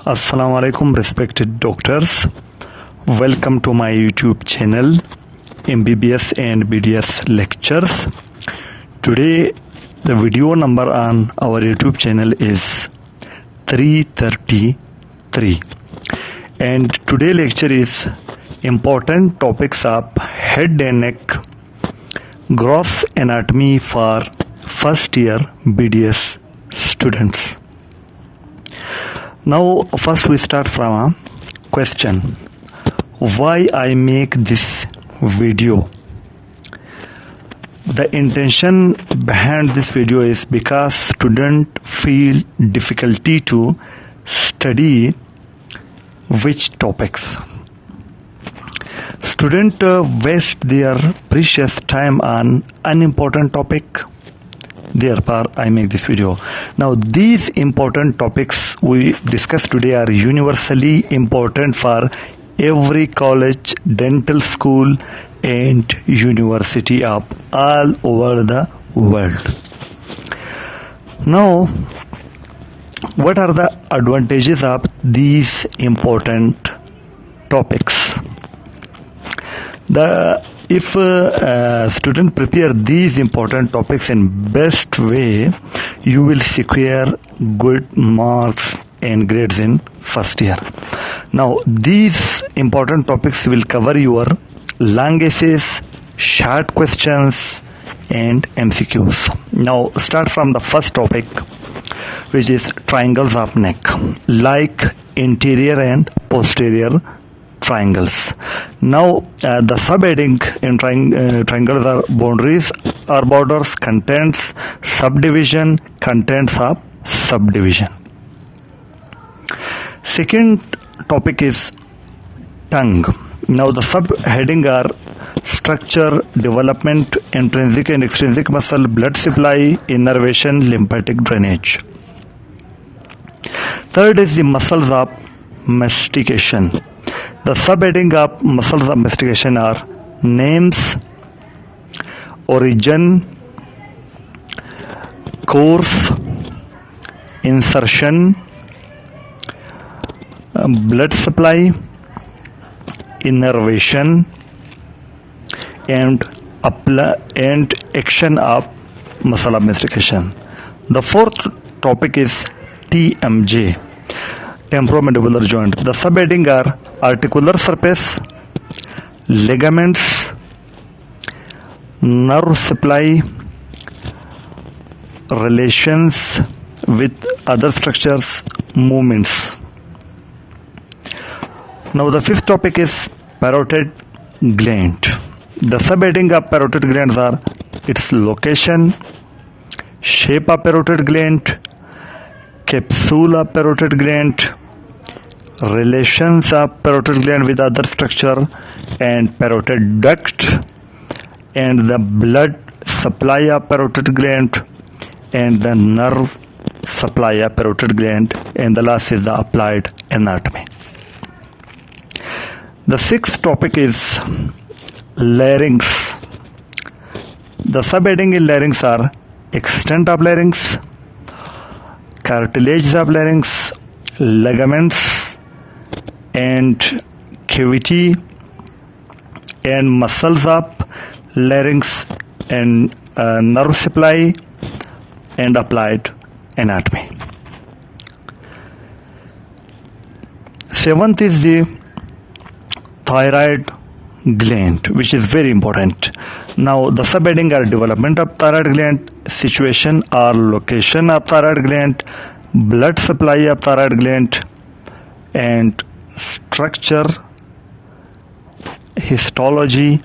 Assalamualukm, respected doctors. Welcome to my YouTube channel, MBBS and BDS lectures. Today, the video number on our YouTube channel is 333. And today lecture is important topics of head and neck, gross anatomy for first year BDS students. Now, first we start from a question. Why I make this video? The intention behind this video is because students feel difficulty to study which topics. Students waste their precious time on unimportant topic. Therefore, I make this video. Now, these important topics we discuss today are universally important for every college, dental school, and university of all over the world. Now, what are the advantages of these important topics? If students prepare these important topics in best way, you will secure good marks and grades in first year. Now, these important topics will cover your long essays, short questions, and MCQs. Now, start from the first topic, which is triangles of neck, like interior and posterior triangles. Now, the subheading in triangles are boundaries or borders, contents, subdivision, contents of subdivision. Second topic is tongue. Now, the subheading are structure, development, intrinsic and extrinsic muscle, blood supply, innervation, lymphatic drainage. Third is the muscles of mastication. The subheading of muscles of mastication are names, origin, course, insertion, blood supply, innervation, and action of muscle of mastication. The fourth topic is TMJ, temporomandibular joint. The subheading are articular surface, ligaments, nerve supply, relations with other structures, movements. Now, the fifth topic is parotid gland. The subheading of parotid glands are its location, shape of parotid gland, capsule of parotid gland, relations of parotid gland with other structure, and parotid duct, and the blood supply of parotid gland, and the nerve supply of parotid gland, and the last is the applied anatomy. The sixth topic is larynx. The subheading in larynx are extent of larynx, cartilage of larynx, ligaments, and cavity, and muscles of larynx, and nerve supply, and applied anatomy. Seventh is the thyroid gland, which is very important. Now, the subheading are development of thyroid gland, situation or location of thyroid gland, blood supply of thyroid gland, and structure, histology,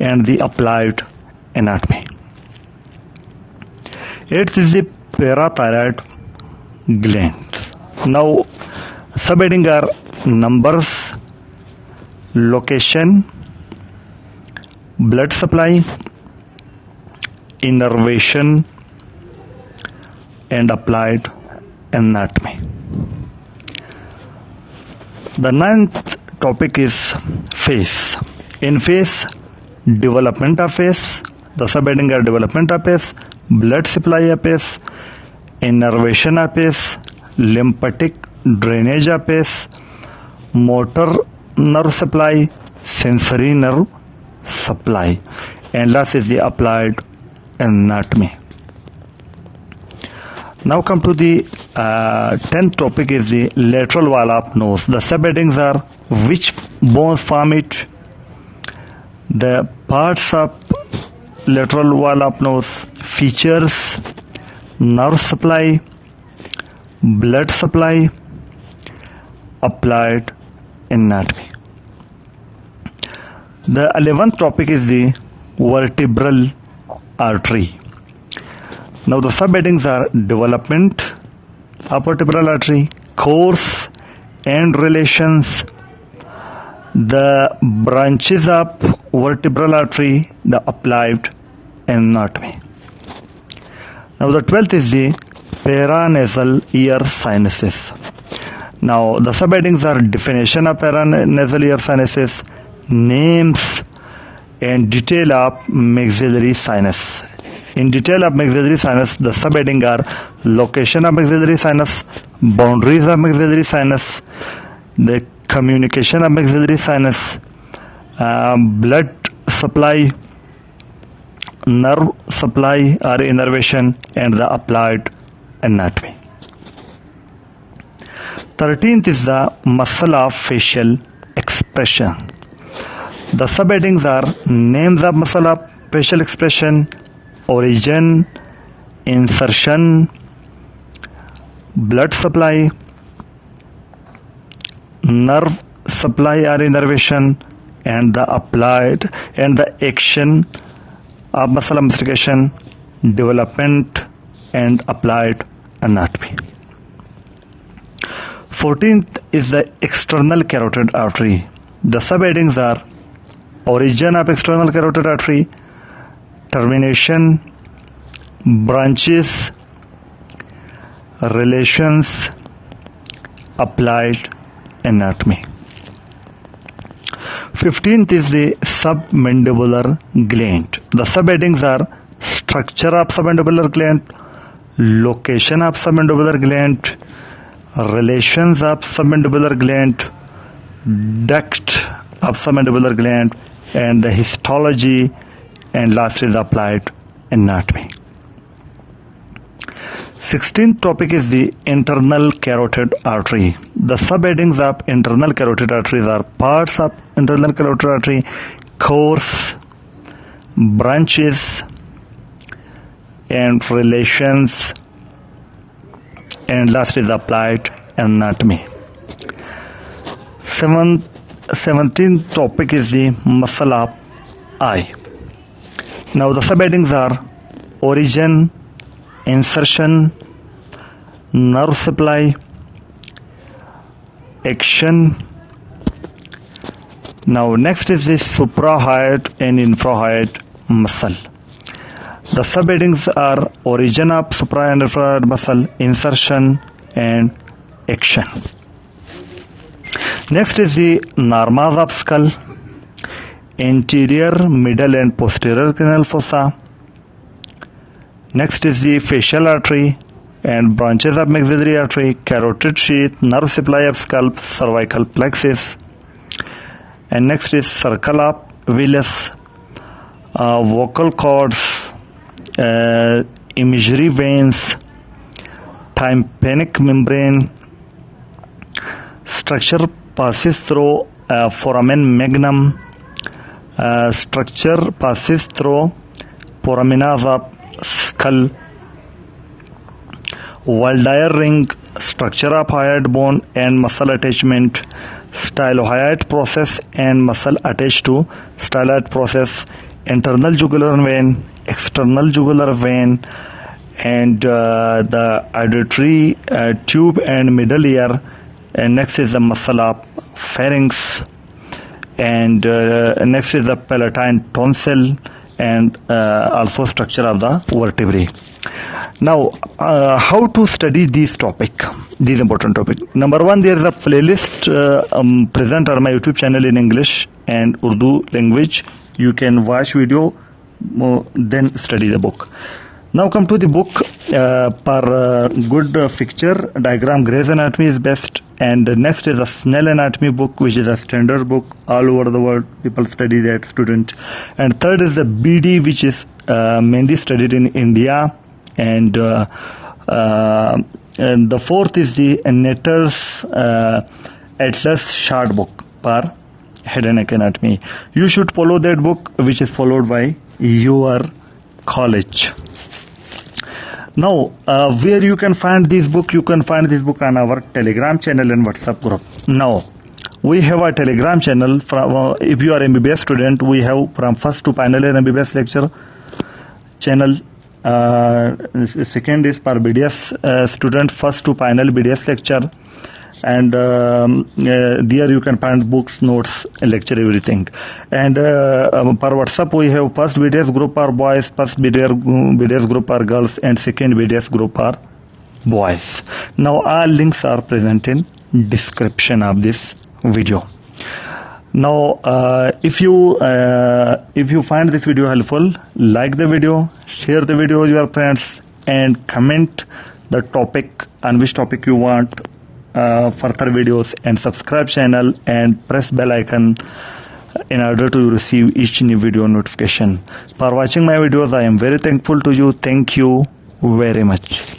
and the applied anatomy. Eighth is the parathyroid glands. Now, subheading are numbers, location, blood supply, innervation, and applied anatomy. The ninth topic is face. In face, development of face. The subheading are development of face, blood supply of face, innervation of face, lymphatic drainage apiece, motor nerve supply, sensory nerve supply, and last is the applied anatomy. Now come to the 10th topic is the lateral wall of nose. The subheadings are which bones form it, the parts of lateral wall of nose, features, nerve supply, blood supply, applied anatomy. The 11th topic is the vertebral artery. Now the subheadings are development of vertebral artery, course and relations, the branches of vertebral artery, the applied anatomy. Now the 12th is the paranasal ear sinuses. Now the subheadings are definition of paranasal ear sinuses, names and detail of maxillary sinus. In detail of maxillary sinus, the subheading are location of maxillary sinus, boundaries of maxillary sinus, the communication of maxillary sinus, blood supply, nerve supply or innervation, and the applied anatomy. 13th is the muscle of facial expression. The subheadings are names of muscle of facial expression, origin, insertion, blood supply, nerve supply or innervation, and the applied and the action of muscle mastication, development, and applied anatomy. 14th is the external carotid artery. The subheadings are origin of external carotid artery, termination, branches, relations, applied anatomy. 15th is the submandibular gland. The subheadings are structure of submandibular gland, location of submandibular gland, relations of submandibular gland, duct of submandibular gland, and the histology, and last is applied anatomy. 16th topic is the internal carotid artery. The subheadings of internal carotid arteries are parts of internal carotid artery, course, branches, and relations, and last is applied anatomy. 17th topic is the muscle of eye. Now the subheadings are origin, insertion, nerve supply, action. Now next is the suprahyoid and infrahyoid muscle. The subheadings are origin of supra and infrahyoid muscle, insertion, and action. Next is the normas of skull, anterior, middle, and posterior cranial fossa. Next is the facial artery and branches of maxillary artery, carotid sheath, nerve supply of scalp, cervical plexus. And next is circle of Willis, vocal cords, imagery veins, tympanic membrane. Structure passes through foramen magnum. Structure passes through foramina of skull. Waldeyer ring, structure of hyoid bone and muscle attachment. Stylohyoid process and muscle attached to stylohyoid process. Internal jugular vein, external jugular vein, and the auditory tube and middle ear. And next is the muscle of pharynx, and next is the palatine tonsil, and also structure of the vertebrae. Now, how to study these important topic. Number one, there is a playlist present on my YouTube channel in English and Urdu language. You can watch video, then study the book. Now come to the book. Per good picture diagram, Gray's Anatomy is best, and next is a Snell Anatomy book, which is a standard book all over the world. People study that, student. And third is the BD, which is mainly studied in India, and the fourth is the Netter's Atlas short book per head and neck anatomy. You should follow that book, which is followed by your college. Now, where you can find this book? You can find this book on our Telegram channel and WhatsApp group. Now, we have a Telegram channel. From if you are MBBS student, we have from first to final and MBBS lecture channel. Second is for BDS student, first to final BDS lecture. And there you can find books, notes, lecture, everything. And per WhatsApp we have first BDS group are boys, first BDS group are girls, and second BDS group are boys. Now all links are present in description of this video. Now if you find this video helpful, like the video, share the video with your friends, and comment the topic on which topic you want further videos, and subscribe channel and press bell icon in order to receive each new video notification. For watching my videos, I am very thankful to you. Thank you very much.